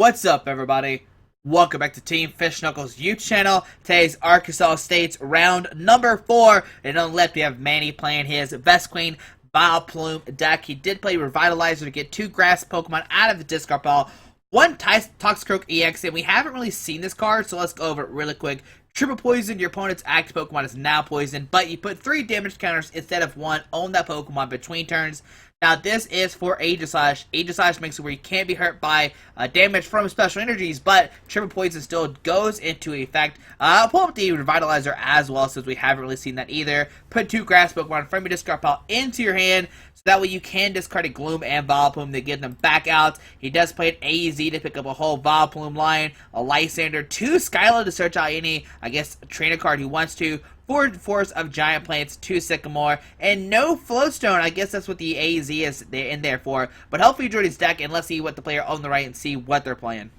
What's up, everybody? Welcome back to Team Fish Knuckles YouTube channel. Today's Arkansas State's round number 4. And on the left, we have Manny playing his Vespiquen Vileplume deck. He did play Revitalizer to get 2 grass Pokemon out of the discard pile. 1 Toxicroak EX, and we haven't really seen this card, so let's go over it really quick. Triple poison, your opponent's active Pokemon is now poisoned, but you put 3 damage counters instead of 1 on that Pokemon between turns. Now, this is for Aegislash. Aegislash makes it where you can't be hurt by damage from special energies, but Triple Poison still goes into effect. Pull up the Revitalizer as well, since we haven't really seen that either. Put 2 Grass Pokemon from your discard pile into your hand, so that way you can discard a Gloom and Vileplume to get them back out. He does play an AZ to pick up a whole Vileplume line, a Lysander, 2 Skyla to search out any, trainer card he wants to. 4 Force of Giant Plants, 2 Sycamore, and no Floatstone. I guess that's what the AZ is in there for. But hopefully you enjoyed his deck, and let's see what the player on the right and see what they're playing.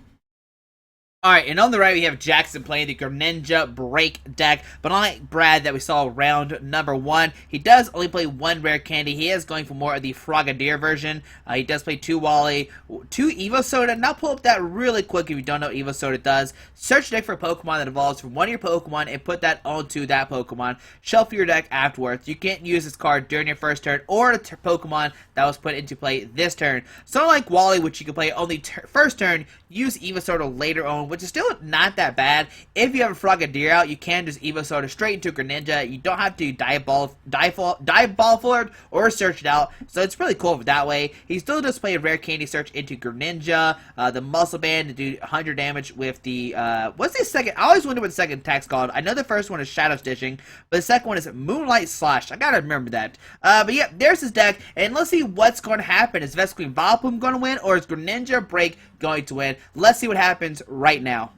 Alright, and on the right we have Jaxon playing the Greninja Break deck, but unlike Brad that we saw round number 1, he does only play 1 Rare Candy. He is going for more of the Frogadier version. He does play 2 Wally, 2 Evo Soda. Now pull up that really quick if you don't know what Evo Soda does. Search deck for a Pokemon that evolves from one of your Pokemon and put that onto that Pokemon. Shuffle your deck afterwards. You can't use this card during your first turn or the Pokemon that was put into play this turn. So unlike Wally, which you can play only first turn, use Evo Soda later on, which is still not that bad. If you have a Frogadier out, you can just Evo Soda straight into Greninja. You don't have to dive ball forward or search it out, so it's really cool that way. He still does play a Rare Candy search into Greninja, the Muscle Band to do 100 damage with the, what's the second? I always wonder what the second attack's called. I know the first one is Shadow Stitching, but the second one is Moonlight Slash. I gotta remember that. But yeah, there's his deck, and let's see what's going to happen. Is Vespiquen Vileplume going to win, or is Greninja Break going to win? Let's see what happens right now.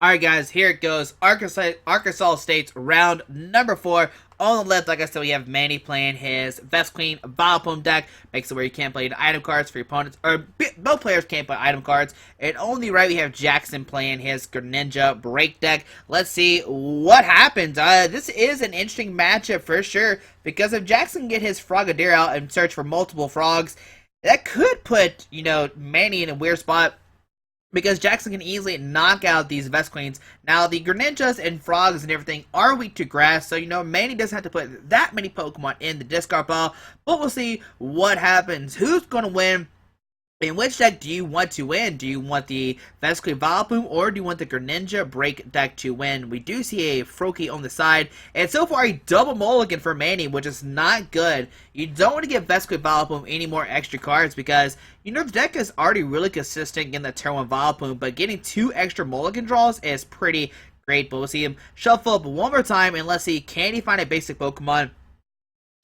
Alright guys, here it goes. Arkansas State's round number 4. On the left, like I said, we have Manny playing his Vespiquen Vileplume deck. Makes it where you can't play the item cards for your opponents, or both players can't play item cards. And on the right, we have Jaxon playing his Greninja Break deck. Let's see what happens. This is an interesting matchup for sure, because if Jaxon can get his Frogadier out and search for multiple frogs, that could put, Manny in a weird spot, because Jaxon can easily knock out these Vespiquens. Now, the Greninjas and Frogs and everything are weak to grass, so, Manny doesn't have to put that many Pokemon in the discard pile, but we'll see what happens. Who's going to win? In which deck do you want to win? Do you want the Vespiquen Vileplume, or do you want the Greninja Break deck to win? We do see a Froakie on the side, and so far a double mulligan for Manny, which is not good. You don't want to give Vespiquen Vileplume any more extra cards, because, the deck is already really consistent in the turn 1 Vileplume, but getting 2 extra mulligan draws is pretty great. But we'll see him shuffle up one more time, and let's see, can he find a basic Pokemon?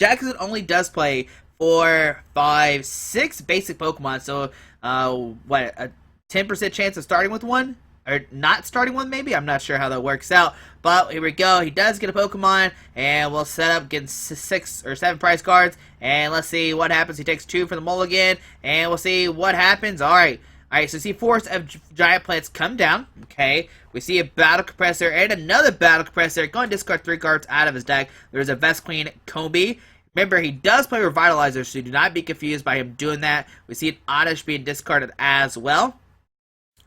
Jaxon only does play 4, 5, 6 basic Pokemon, so, a 10% chance of starting with one? Or not starting one, maybe? I'm not sure how that works out, but here we go. He does get a Pokemon, and we'll set up getting 6 or 7 prize cards, and let's see what happens. He takes 2 for the mulligan, and we'll see what happens. Alright, so see Force of Giant Plants come down, okay. We see a Battle Compressor and another Battle Compressor. Going to discard 3 cards out of his deck. There's a Vespiquen Combi. Remember, he does play Revitalizer, so do not be confused by him doing that. We see an Oddish being discarded as well.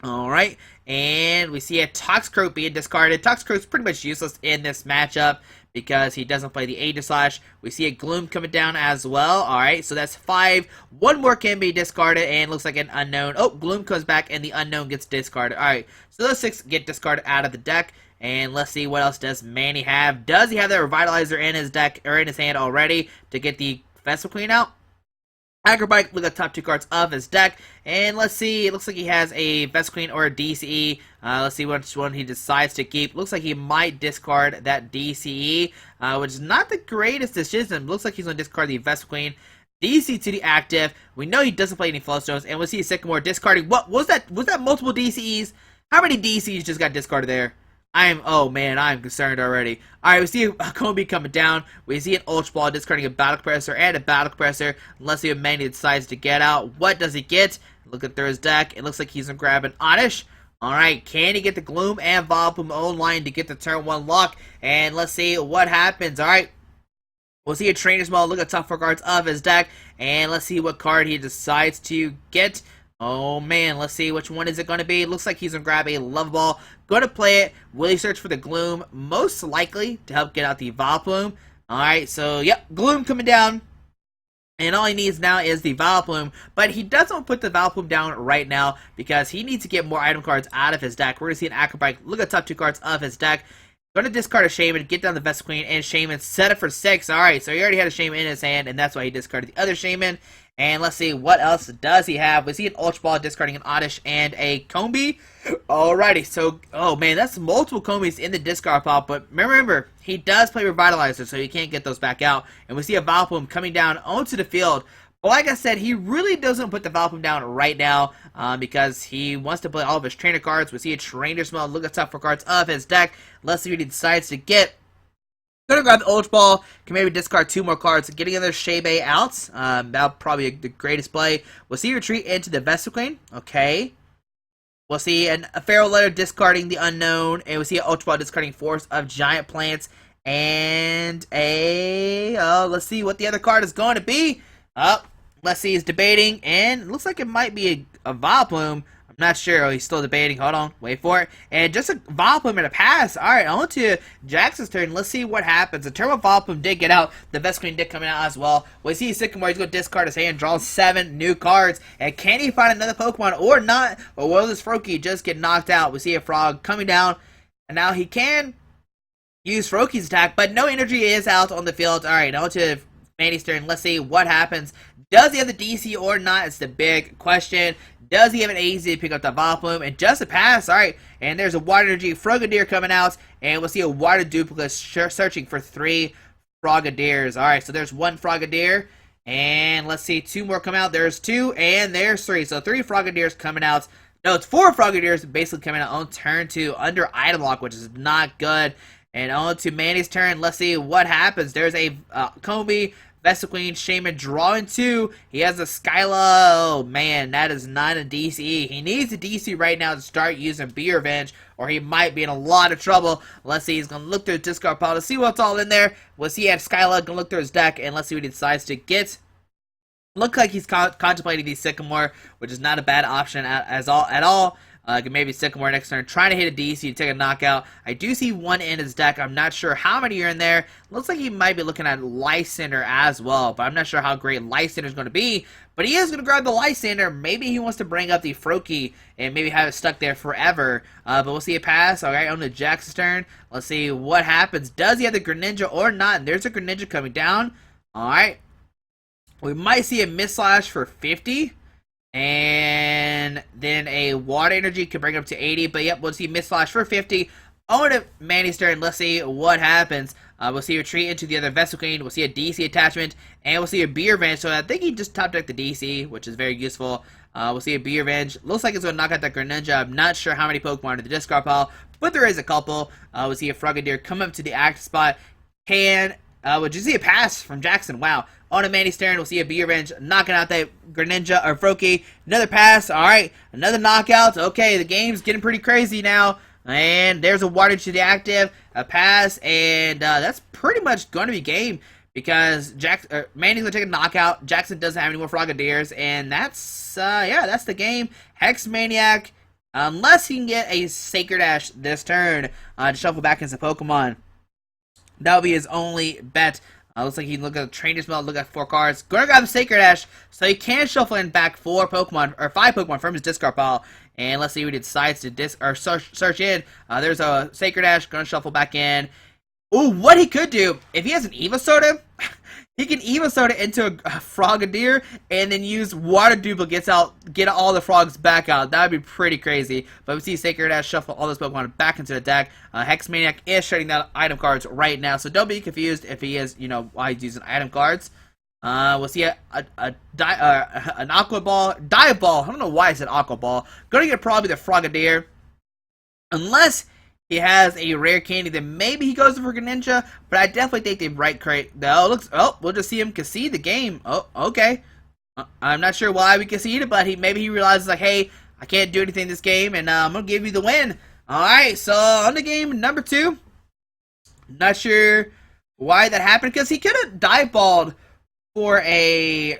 Alright, and we see a Toxicroak being discarded. Toxicroak's pretty much useless in this matchup because he doesn't play the Aegislash. We see a Gloom coming down as well. Alright, so that's 5. 1 more can be discarded, and looks like an Unknown. Oh, Gloom comes back, and the Unknown gets discarded. Alright, so those 6 get discarded out of the deck. And let's see what else does Manny have. Does he have that Revitalizer in his deck, or in his hand already, to get the Vespiquen out? Acrobike, look at the top 2 cards of his deck. And let's see, it looks like he has a Vespiquen or a DCE. Let's see which one he decides to keep. Looks like he might discard that DCE, which is not the greatest decision. Looks like he's going to discard the Vespiquen. DC to the active. We know he doesn't play any Flowstones. And we'll see Sycamore discarding. What was that? Was that multiple DCEs? How many DCEs just got discarded there? Oh man, I'm concerned already. Alright, we see a Combi coming down. We see an Ultra Ball discarding a Battle Compressor and a Battle Compressor. Let's see what Manny decides to get out. What does he get? Look at his deck. It looks like he's going to grab an Oddish. Alright, can he get the Gloom and Vileplume online to get the turn 1 lock? And let's see what happens. Alright, we'll see a Trainer's Maul. Look at the top 4 cards of his deck. And let's see what card he decides to get. Oh man, let's see which one is it going to be. It looks like he's going to grab a Love Ball. Going to play it. Will he search for the Gloom? Most likely to help get out the Vileplume. Alright, so yep, Gloom coming down. And all he needs now is the Vileplume, but he doesn't put the Vileplume down right now because he needs to get more item cards out of his deck. We're going to see an Acrobat. Look at the top 2 cards of his deck. Going to discard a Shaman, get down the Vespiquen, and Shaman set it for 6. Alright, so he already had a Shaman in his hand, and that's why he discarded the other Shaman. And let's see, what else does he have? We see an Ultra Ball discarding an Oddish and a Combi. Alrighty, so, oh man, that's multiple Combis in the discard pile, but remember, he does play Revitalizer, so you can't get those back out. And we see a Vileplume coming down onto the field. But like I said, he really doesn't put the Vileplume down right now because he wants to play all of his trainer cards. We see a Trainer Smell, look at the top 4 cards of his deck. Let's see what he decides to get. Gonna grab the Ultra Ball, can maybe discard 2 more cards, getting another Shebe out. That'll probably be the greatest play. We'll see retreat into the Vespiquen. Okay. We'll see a Feral Letter discarding the Unknown, and we'll see an Ultra Ball discarding Force of Giant Plants, and let's see what the other card is going to be. Let's see, he's debating, and it looks like it might be a Vileplume. I'm not sure. Oh, he's still debating. Hold on. Wait for it. And just a Vileplume and a pass. Alright, on to Jaxon's turn. Let's see what happens. The Turbo Vileplume did get out. The Vespiquen did come out as well. We see Sycamore. He's going to discard his hand, draw 7 new cards. And can he find another Pokemon or not? Or will this Froakie just get knocked out? We see a Frog coming down. And now he can use Froakie's attack, but no energy is out on the field. Alright, on to Manny's turn. Let's see what happens. Does he have the DC or not? It's the big question. Does he have an AZ to pick up the Vileplume? And just a pass. Alright. And there's a Water Energy Frogadier coming out. And we'll see a Water Duplicate searching for 3 Frogadiers. Alright, so there's 1 Frogadier. And let's see, 2 more come out. There's 2 and there's 3. So 3 Frogadiers coming out. No, it's 4 Frogadiers basically coming out on turn 2 under item lock, which is not good. And on to Manny's turn. Let's see what happens. There's a Combi, Vespiquen, Shaman drawing 2. He has a Skyla. Oh man, that is not a DC. He needs a DC right now to start using Be Revenge, or he might be in a lot of trouble. Let's see, he's going to look through his discard pile to see what's all in there. We'll see, he has Skyla, going to look through his deck, and let's see what he decides to get. Look like he's contemplating the Sycamore, which is not a bad option at all. Maybe Sycamore next turn, trying to hit a DC to take a knockout. I do see 1 in his deck. I'm not sure how many are in there. Looks like he might be looking at Lysander as well, but I'm not sure how great Lysander is going to be. But he is going to grab the Lysander. Maybe he wants to bring up the Froakie and maybe have it stuck there forever. But we'll see a pass. All right, on to Jaxon's turn. Let's see what happens. Does he have the Greninja or not? And there's a Greninja coming down. All right. We might see a Misslash for 50. And then a Water Energy can bring it up to 80. But yep, we'll see Misslash for 50. On to Manny's turn. Let's see what happens. We'll see a retreat into the other Vespiquen. We'll see a DC attachment. And we'll see a Be Revenge. So I think he just top decked the DC, which is very useful. We'll see a Be Revenge. Looks like it's going to knock out that Greninja. I'm not sure how many Pokemon are in the discard pile, but there is a couple. We'll see a Frogadier come up to the active spot. Would you see a pass from Jaxon? Wow. On to Manny's turn, we'll see a Be Revenge knocking out that Greninja or Froakie. Another pass. Alright. Another knockout. Okay, the game's getting pretty crazy now. And there's a Water to the active. A pass. And that's pretty much going to be game. Because Manny's going to take a knockout. Jaxon doesn't have any more Frogadiers. And that's, that's the game. Hex Maniac. Unless he can get a Sacred Ash this turn to shuffle back into Pokemon. That'll be his only bet. Looks like he can look at the Trainer Smell, look at 4 cards. Gonna grab Sacred Ash, so he can shuffle in back 4 Pokemon, or 5 Pokemon from his discard pile. And let's see what he decides to search in. There's a Sacred Ash, gonna shuffle back in. Ooh, what he could do, if he has an Evosoda, he can Evosoda into a Frogadier, and then use Water Duplicates out, get all the frogs back out. That would be pretty crazy. But we see Sacred Ash shuffle all those Pokemon back into the deck. Hex Maniac is shutting down item cards right now, so don't be confused if he is, why he's using item cards. We'll see an Aqua Ball, Dive Ball. I don't know why I said Aqua Ball. Gonna get probably the Frogadier, unless he has a rare candy, then maybe he goes for Greninja, but I definitely think they right crate. We'll just see him concede the game. Oh, okay. I'm not sure why we conceded, but maybe he realizes, like, hey, I can't do anything in this game, and I'm going to give you the win. Alright, so on to game number 2. Not sure why that happened, because he could have dive balled for a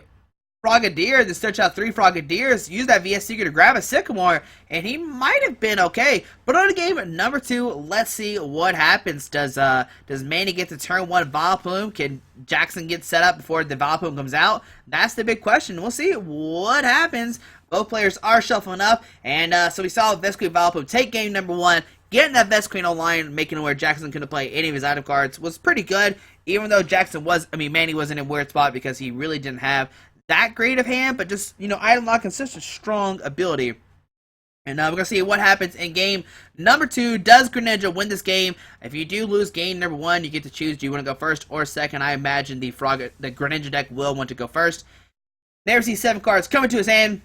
Frogadier, then search out 3 Frogadiers, use that VS Secret to grab a Sycamore, and he might have been okay. But on to game number 2, let's see what happens. Does Manny get to turn 1 Vileplume? Can Jaxon get set up before the Vileplume comes out? That's the big question. We'll see what happens. Both players are shuffling up, and so we saw Vespiquen Vileplume take game number 1, getting that Vespiquen online, making it where Jaxon couldn't play any of his item cards was pretty good, even though Manny was in a weird spot because he really didn't have that great of hand, but just, item lock and such a strong ability. And we're going to see what happens in game number 2. Does Greninja win this game? If you do lose game number 1, you get to choose, do you want to go first or second? I imagine the Greninja deck will want to go first. There we see 7 cards coming to his hand.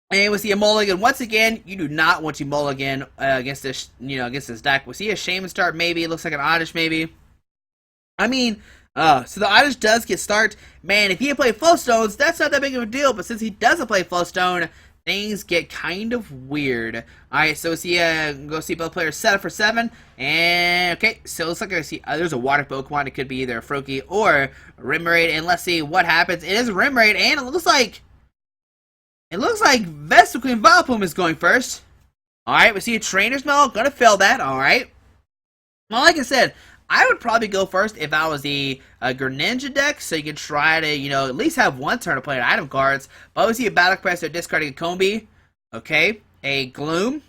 And we see a mulligan. Once again, you do not want to mulligan against this, against this deck. We see a Shaman start maybe. It looks like an Oddish maybe. So the Oddish does get start. Man, if he had played Flowstones, that's not that big of a deal. But since he doesn't play Flowstone, things get kind of weird. Alright, so we go see both players set up for 7. And, okay, so it looks like I see there's a water Pokemon. It could be either a Froakie or a Remoraid. And let's see what happens. It is a Remoraid, and it looks like Vespiquen Vileplume is going first. Alright, we see a Trainer's Mail. Gonna fail that, alright. Well, like I said, I would probably go first if I was the Greninja deck, so you can try to, at least have one turn to play an item cards. But we see a Battle Presser discarding a Combi, okay, a Gloom,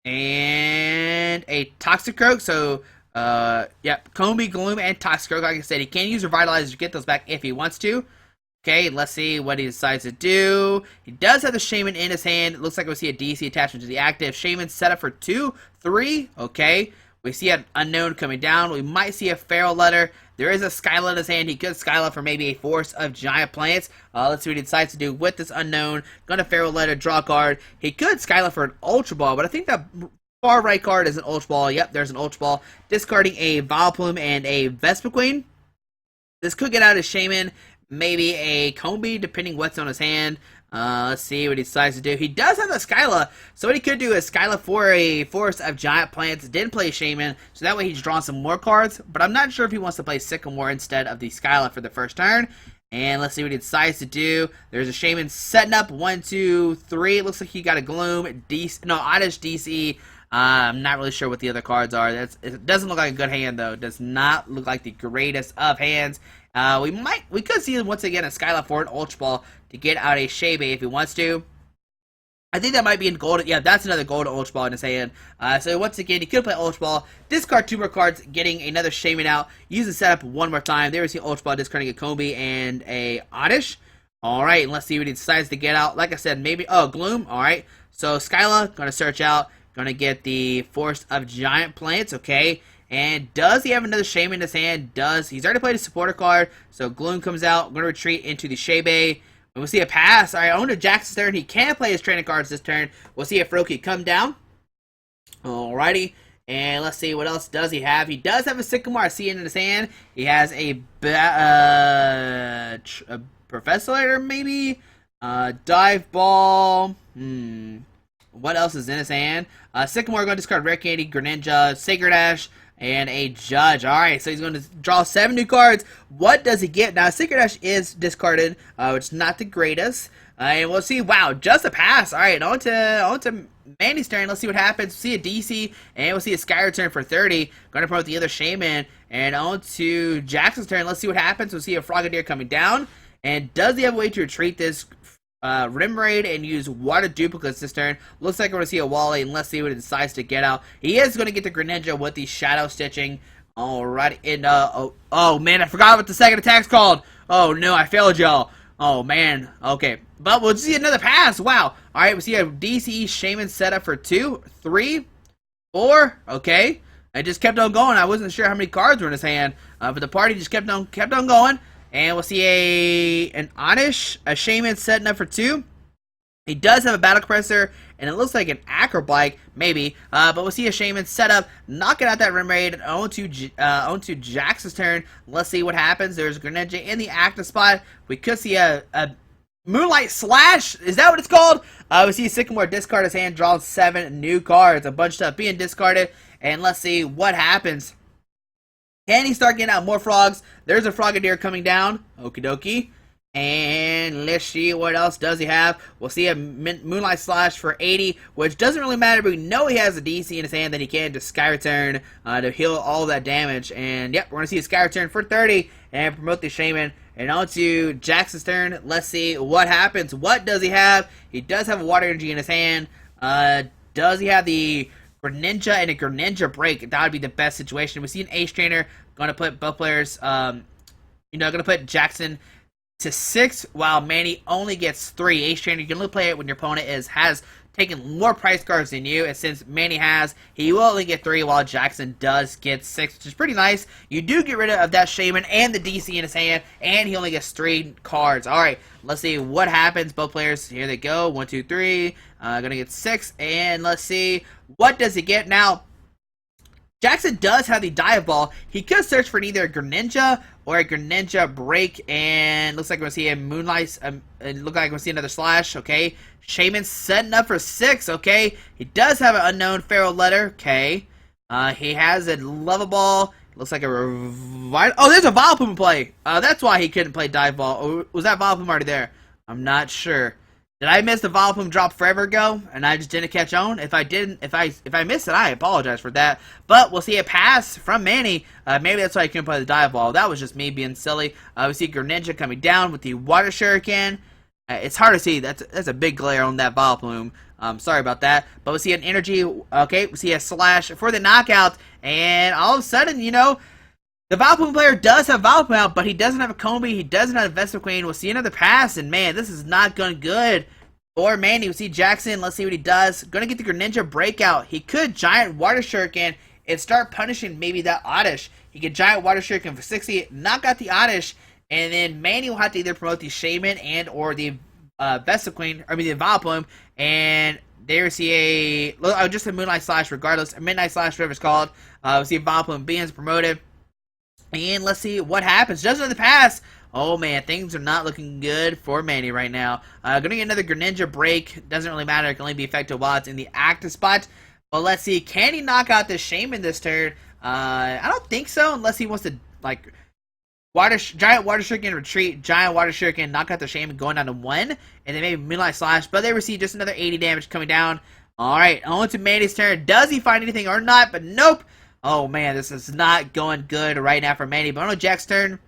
and a Toxicroak. So, Combi, Gloom, and Toxicroak. Like I said, he can use Revitalizer to get those back if he wants to. Okay, let's see what he decides to do. He does have the Shaman in his hand. It looks like we see a DC attachment to the active. Shaman set up for 2, 3, okay. We see an Unknown coming down. We might see a Feral Letter. There is a Skyla in his hand. He could Skyla for maybe a Force of Giant Plants. Let's see what he decides to do with this Unknown. Gonna Feral Letter, draw a card. He could Skyla for an Ultra Ball, but I think that far right card is an Ultra Ball. Yep, there's an Ultra Ball. Discarding a Vileplume and a Vespiquen. This could get out of Shaman. Maybe a Combi, depending what's on his hand. Let's see what he decides to do. He does have the Skyla, so what he could do is Skyla for a Forest of Giant Plants. Didn't play Shaman, so that way he's drawn some more cards. But I'm not sure if he wants to play Sycamore instead of the Skyla for the first turn. And let's see what he decides to do. There's a Shaman setting up 1, 2, 3. It looks like he got a Gloom, Oddish DC. I'm not really sure what the other cards are. It doesn't look like a good hand though. It does not look like the greatest of hands. We could see once again a Skyla for an Ultra Ball to get out a Shaybe if he wants to. I think that might be in Golden. Yeah, that's another Golden Ultra Ball in his hand. So once again, he could play Ultra Ball, discard 2 more cards, getting another Shaman out, use the setup one more time. There we see Ultra Ball discarding a Combi and a Oddish. Alright, and let's see what he decides to get out. Like I said, maybe, Gloom. Alright, so Skyla, gonna search out, gonna get the Forest of Giant Plants, okay. And does he have another Shaman in his hand? He's already played a supporter card, so Gloom comes out. I'm going to retreat into the Shaybe. We'll see a pass. Alright, on to Jaxon's turn. He can play his training cards this turn. We'll see a Froakie come down. Alrighty. And let's see, what else does he have? He does have a Sycamore. I see it in his hand. He has a Professor Later, maybe? Dive Ball. What else is in his hand? Sycamore going to discard Rare Candy, Greninja, Sacred Ash, and a Judge. Alright, so he's going to draw 7 new cards. What does he get? Now, Sacred Ash is discarded, which is not the greatest. And we'll see. Wow, just a pass. Alright, on to Manny's turn. Let's see what happens. We'll see a DC, and we'll see a Sky Return for 30. Going to promote the other Shaman. And on to Jaxon's turn. Let's see what happens. We'll see a Frogadier coming down. And does he have a way to retreat this Remoraid and use Water Duplicates this turn? Looks like we're going to see a Wally, and let's see what he decides to get out. He is going to get the Greninja with the Shadow Stitching. Alright, and oh man, I forgot what the second attack's called. Oh no, I failed y'all. Oh man, okay. But we'll see another pass. Wow. Alright, we see a DC Shaman setup for 2, 3, 4. Okay. I just kept on going. I wasn't sure how many cards were in his hand. But the party just kept on going. And we'll see an Oddish, a Shaman setting up for 2. He does have a Battle Compressor, and it looks like an Acrobike, maybe. But we'll see a Shaman set up, knocking out that Remoraid onto Jax's turn. Let's see what happens. There's Greninja in the active spot. We could see a Moonlight Slash. Is that what it's called? We see Sycamore discard his hand, draw 7 new cards. A bunch of stuff being discarded. And let's see what happens. Can he start getting out more frogs? There's a Frogadier coming down. Okie dokie. And let's see what else does he have. We'll see a Moonlight Slash for 80, which doesn't really matter, but we know he has a DC in his hand that he can just Sky Return to heal all that damage. And yep, we're going to see a Sky Return for 30 and promote the Shaman. And on to Jaxon's turn. Let's see what happens. What does he have? He does have a Water Energy in his hand. Does he have the Greninja and a Greninja Break? That would be the best situation. We see an Ace Trainer. Going to put both players, going to put Jaxon to 6, while Manny only gets 3. Ace Trainer, you can only play it when your opponent has taken more price cards than you, and since Manny he will only get 3, while Jaxon does get 6, which is pretty nice. You do get rid of that Shaman and the DC in his hand, and he only gets 3 cards. Alright, let's see what happens. Both players, here they go. 1, 2, 3. Gonna get 6, and let's see, what does he get? Now, Jaxon does have the Dive Ball. He could search for either a Greninja or a Greninja Break, and looks like we're going to see a Moonlight, it looks like we're going to see another Slash, okay. Shaman setting up for 6, okay. He does have an Unknown Feral Letter, okay. He has a Lava Ball, looks like a oh, there's a Vileplume play. That's why he couldn't play Dive Ball. Or was that Vileplume already there? I'm not sure. Did I miss the Vileplume drop forever ago, and I just didn't catch on? If I didn't, if I missed it, I apologize for that. But we'll see a pass from Manny. Maybe that's why I couldn't play the Dive Ball. That was just me being silly. We see Greninja coming down with the Water Shuriken. It's hard to see. That's a big glare on that Vileplume. Sorry about that. But we see an Energy. Okay, we see a Slash for the knockout, and all of a sudden, the Vileplume player does have Vileplume out, but he doesn't have a Combi, he doesn't have a Vespiquen. We'll see another pass, and man, this is not going good for Manny. We'll see Jaxon, let's see what he does. Gonna get the Greninja Breakout. He could Giant Water Shuriken and start punishing maybe that Oddish. He could Giant Water Shuriken for 60, knock out the Oddish, and then Manny will have to either promote the Shaman and or the Vespiquen, the Vileplume, and there we see just a Moonlight Slash regardless, a Midnight Slash, whatever it's called. We'll see Vileplume being promoted. And let's see what happens. Just in the pass. Oh man, things are not looking good for Manny right now. Gonna get another Greninja Break. Doesn't really matter. It can only be effective while it's in the active spot. But let's see. Can he knock out this Shaman this turn? I don't think so, unless he wants to Giant Water Shuriken retreat, Giant Water Shuriken, knock out the Shaman going down to 1, and then maybe Moonlight Slash. But they receive just another 80 damage coming down. Alright, on to Manny's turn. Does he find anything or not? But nope. Oh man, this is not going good right now for Manny. But on Jack's turn,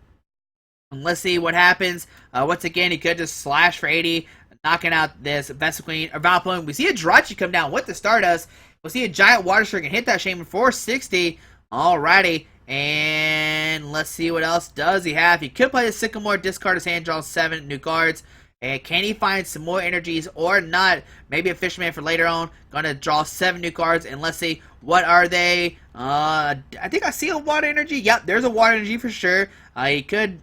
let's see what happens. Once again, he could just Slash for 80, knocking out this Vespiquen or Vileplume. We see a Jirachi come down with the Stardust. We'll see a Giant Water Shuriken hit that Shaman for 60. Alrighty, and let's see what else does he have. He could play the Sycamore, discard his hand, draw 7 new cards. And can he find some more energies or not? Maybe a Fisherman for later on. Gonna draw 7 new cards, and let's see, what are they? I think I see a Water Energy. Yep, there's a Water Energy for sure. He could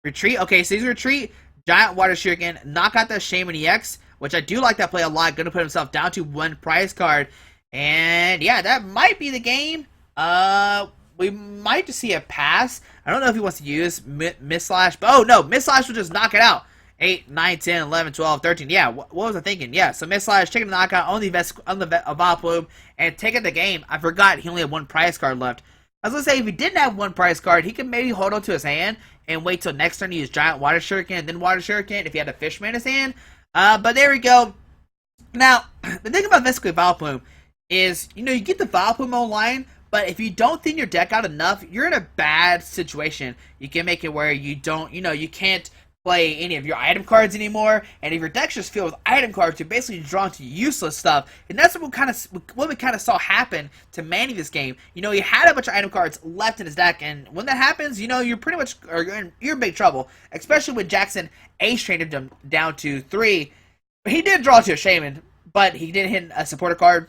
retreat. Okay, so he's retreat. Giant Water Shuriken, knock out that Shaman EX, which I do like that play a lot. Gonna put himself down to 1 prize card. And yeah, that might be the game. We might just see a pass. I don't know if he wants to use Miss Slash, but oh no, Miss Slash will just knock it out. 8, 9, 10, 11, 12, 13. Yeah, what was I thinking? Yeah, so Miss Slash taking the knockout on the Vileplume and taking the game. I forgot he only had 1 prize card left. I was going to say, if he didn't have 1 prize card, he could maybe hold on to his hand and wait till next turn to use Giant Water Shuriken and then Water Shuriken if he had a Fishman in his hand. But there we go. Now, the thing about Vespiquen Vileplume is, you get the Vileplume online, but if you don't thin your deck out enough, you're in a bad situation. You can make it where you don't, you can't play any of your item cards anymore, and if your deck's just filled with item cards, you're basically drawn to useless stuff, and that's what we kind of saw happen to Manny this game. He had a bunch of item cards left in his deck, and when that happens, you're pretty much you're in big trouble, especially when Jaxon Ace trained him down to 3. He did draw to a Shaman, but he didn't hit a supporter card,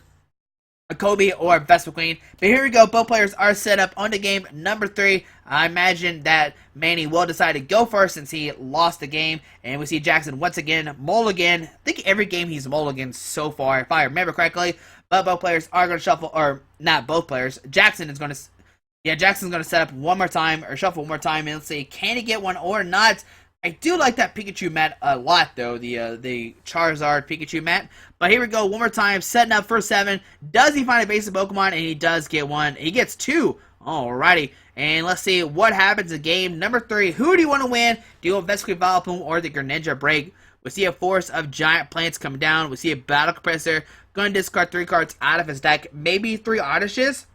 a Kobe or a Vespiquen. But here we go. Both players are set up on the game number 3. I imagine that Manny will decide to go first since he lost the game. And we see Jaxon once again mulligan. I think every game he's mulligan so far, if I remember correctly. But both players are going to shuffle, or not both players. Jaxon is going to, Jackson's going to set up one more time, or shuffle one more time. And let's see, can he get one or not? I do like that Pikachu mat a lot, though, the Charizard Pikachu mat. But here we go, one more time, setting up for 7. Does he find a basic Pokemon? And he does get one. He gets 2. Alrighty, and let's see what happens in game number 3. Who do you want to win? Do you want Vespiquen, Vileplume, or the Greninja break? We see a force of giant plants coming down. We see a battle compressor. Going to discard 3 cards out of his deck. Maybe 3 Odyshes.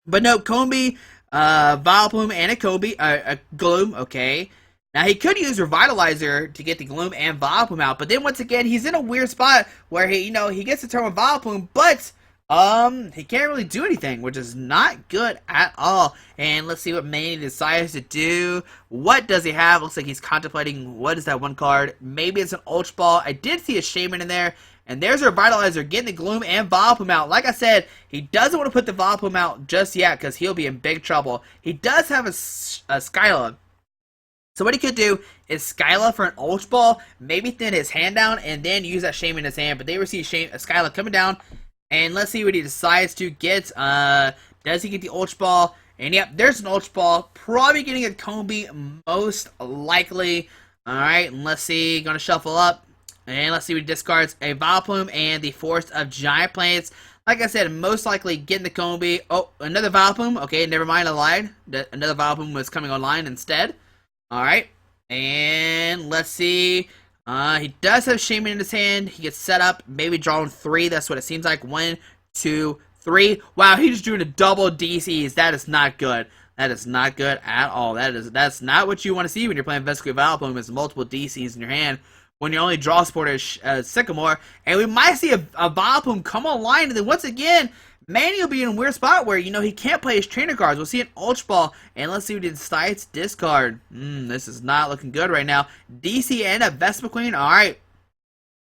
But no, Combi, Vileplume, and a Gloom. Okay. Now, he could use Revitalizer to get the Gloom and Vileplume out. But then, once again, he's in a weird spot where he gets to turn with Vileplume, but he can't really do anything, which is not good at all. And let's see what Manny decides to do. What does he have? Looks like he's contemplating, what is that one card? Maybe it's an Ultra Ball. I did see a Shaman in there. And there's a Revitalizer getting the Gloom and Vileplume out. Like I said, he doesn't want to put the Vileplume out just yet because he'll be in big trouble. He does have a Skyla. So what he could do is Skyla for an Ultra Ball, maybe thin his hand down, and then use that Shaman in his hand. But they receive Skyla coming down. And let's see what he decides to get. Does he get the Ultra Ball? And yep, there's an Ultra Ball. Probably getting a Combi, most likely. Alright, and let's see. Gonna shuffle up. And let's see what he discards. A Vileplume and the Force of Giant Plants. Like I said, most likely getting the Combi. Oh, another Vileplume. Okay, never mind, I lied. Another Vileplume was coming online instead. Alright. And let's see. He does have Shaman in his hand. He gets set up, maybe drawing 3. That's what it seems like. 1, 2, 3. Wow, he's doing a double DCs. That is not good. That is not good at all. That's not what you want to see when you're playing Vespiquen Vileplume. Is multiple DCs in your hand when your only draw support is Sycamore. And we might see a Vileplume come online, and then once again, Manny will be in a weird spot where, he can't play his trainer cards. We'll see an Ultra Ball, and let's see what he decides to discard. This is not looking good right now. DC and a Vespiquen, alright.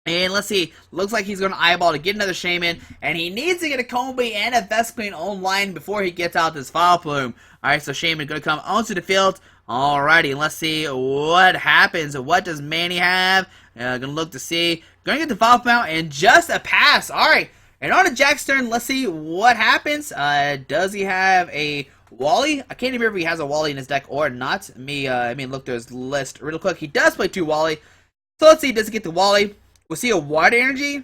And let's see, looks like he's going to eyeball to get another Shaman, and he needs to get a Combi and a Vespiquen online before he gets out this Vileplume. Alright, so Shaman going to come onto the field. Alrighty, let's see what happens. What does Manny have? Gonna look to see. Gonna get the Vileplume out, and just a pass. Alright. And on to Jack's turn, let's see what happens. Does he have a Wally? I can't remember if he has a Wally in his deck or not. Let me look through his list real quick. He does play 2 Wally. So let's see, does he get the Wally? We'll see a Water Energy.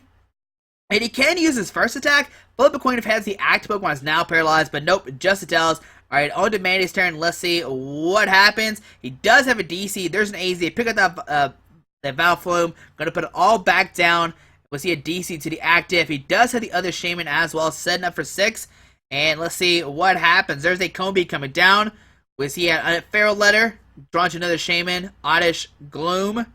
And he can use his first attack. Flip a coin if has the active Pokemon is now paralyzed, but nope, just it tells. Alright, on to Manny's turn. Let's see what happens. He does have a DC. There's an AZ. Pick up that Vileplume. Gonna put it all back down. We'll see a DC to the active. He does have the other Shaman as well, setting up for 6. And let's see what happens. There's a Combi coming down. We'll see a Feral Letter. Drawn to another Shaman. Oddish Gloom.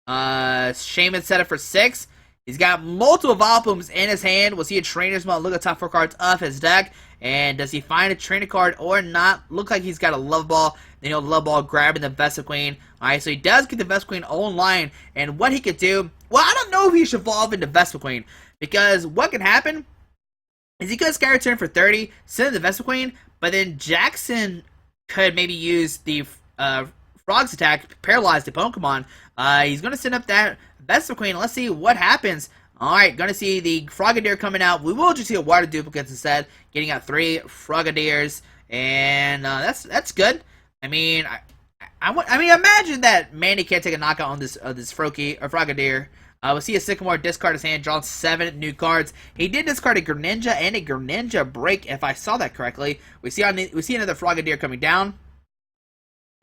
Shaman set up for 6. He's got multiple Vileplumes in his hand. We'll see a Trainer's Mode. Look at the top 4 cards of his deck. And does he find a trainer card or not? Look like he's got a Love Ball. Then Love Ball grabbing the Vespiquen. Alright, so he does get the Vespiquen online. And what he could do, well, I don't know if he should evolve into Vespiquen. Because what can happen is he could Sky Return for 30, send the Vespiquen, but then Jaxon could maybe use the Frog's attack to paralyze the Pokemon. He's going to send up that Vespiquen. Let's see what happens. Alright, gonna see the Frogadier coming out. We will just see a Water Duplicates instead. Getting out 3 Frogadiers. And that's good. I mean, imagine that Manny can't take a knockout on this Frogadier. We'll see a Sycamore discard his hand, drawn 7 new cards. He did discard a Greninja and a Greninja break, if I saw that correctly. We see another Frogadier coming down.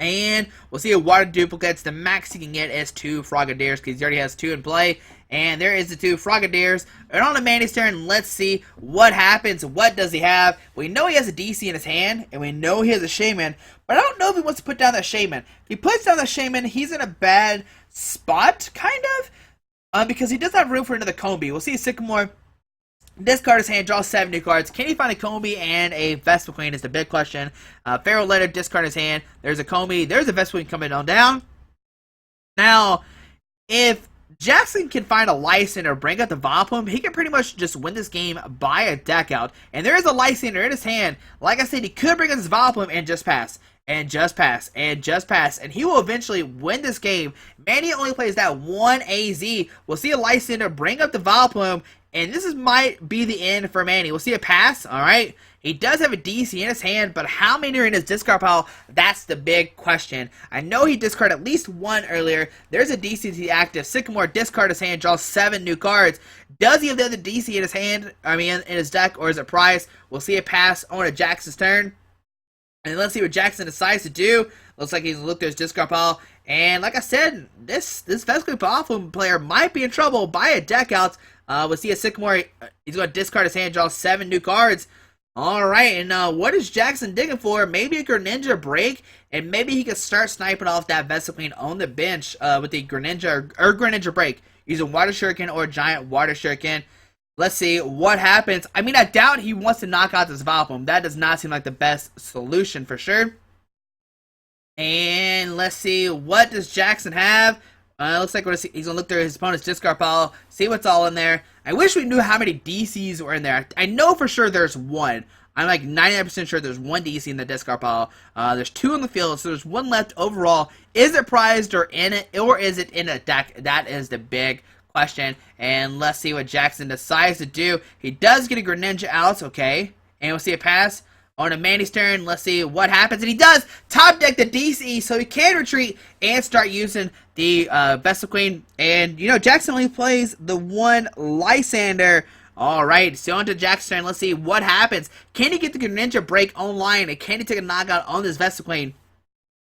And we'll see a Water Duplicates. The max he can get is 2 Frogadiers because he already has 2 in play. And there is the 2 Frogadiers. And on to Manny's turn, let's see what happens. What does he have? We know he has a DC in his hand, and we know he has a Shaman. But I don't know if he wants to put down that Shaman. If he puts down the Shaman, he's in a bad spot, kind of. Because he does have room for another Combi. We'll see a Sycamore discard his hand, draw 7 new cards. Can he find a Combi and a Vespiquen is the big question. Feral Letter, discard his hand. There's a Combi. There's a Vespiquen coming on down. Now, if Jaxon can find a Lysander or bring out the Vileplume, he can pretty much just win this game by a deck out. And there is a Lysander in his hand. Like I said, he could bring out his Vileplume and just pass. And just pass. And just pass. And he will eventually win this game. Manny only plays that 1 AZ. We'll see a Lysander bring up the Vileplume. And this might be the end for Manny. We'll see a pass, alright? He does have a DC in his hand, but how many are in his discard pile? That's the big question. I know he discarded at least 1 earlier. There's a DC to the active. Sycamore discard his hand, draws 7 new cards. Does he have the other DC in his hand? In his deck, or is it prize? We'll see a pass on to Jax's turn. And let's see what Jaxon decides to do. Looks like he's looked at his discard pile. And like I said, this Vespiquen Vileplume player might be in trouble by a deck out. We'll see a Sycamore. He's going to discard his hand, draw 7 new cards. Alright, and what is Jaxon digging for? Maybe a Greninja break, and maybe he can start sniping off that Vespiquen on the bench with the Greninja or Greninja break, using Water Shuriken or Giant Water Shuriken. Let's see what happens. I mean, I doubt he wants to knock out this Vileplume. That does not seem like the best solution for sure. And let's see, what does Jaxon have? Looks like he's going to look through his opponent's discard pile, see what's all in there. I wish we knew how many DCs were in there. I know for sure there's one. I'm like 99% sure there's one DC in the discard pile. There's 2 on the field, so there's 1 left overall. Is it prized or in it, or is it in a deck? That is the big question. And let's see what Jaxon decides to do. He does get a Greninja out, okay. And we'll see a pass. On a Manny's turn, let's see what happens. And he does top deck the DC, so he can retreat and start using the Vespiquen. And, you know, Jaxon only plays the 1 Lysander. Alright, so on to Jaxon's turn. Let's see what happens. Can he get the Greninja break online? And can he take a knockout on this Vespiquen?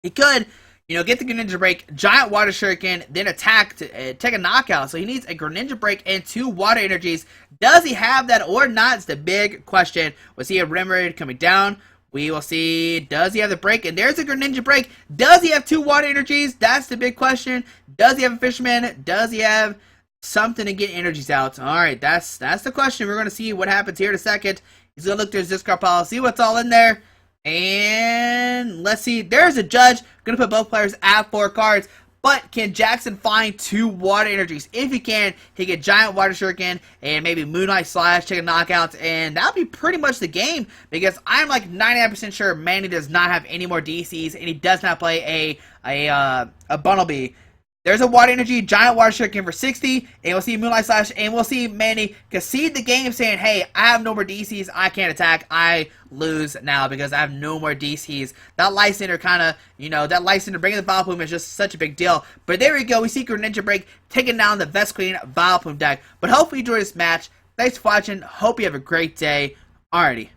He could, you know, get the Greninja break, Giant Water Shuriken, then attack to take a knockout. So he needs a Greninja break and 2 water energies. Does he have that or not? It's the big question. We'll see a Remoraid coming down. We will see, does he have the break? And there's a Greninja break. Does he have 2 water energies? That's the big question. Does he have a Fisherman? Does he have something to get energies out? Alright, that's the question. We're going to see what happens here in a second. He's going to look through his discard pile, see what's all in there. And let's see, there's a Judge. Going to put both players at 4 cards. But can Jaxon find 2 water energies? If he can, he get Giant Water Shuriken and maybe Moonlight Slash, take a knockout, and that'll be pretty much the game. Because I'm like 99% sure Manny does not have any more DCs, and he does not play a Bunnelby. There's a water energy, Giant Water Shuriken for 60, and we'll see Moonlight Slash, and we'll see Manny concede the game saying, hey, I have no more DCs, I can't attack, I lose now because I have no more DCs. That Lysander kind of, you know, that Lysander bringing the Vileplume is just such a big deal. But there we go, we see Greninja break, taking down the Vespiquen Vileplume deck. But hopefully you enjoyed this match. Thanks for watching, hope you have a great day. Alrighty.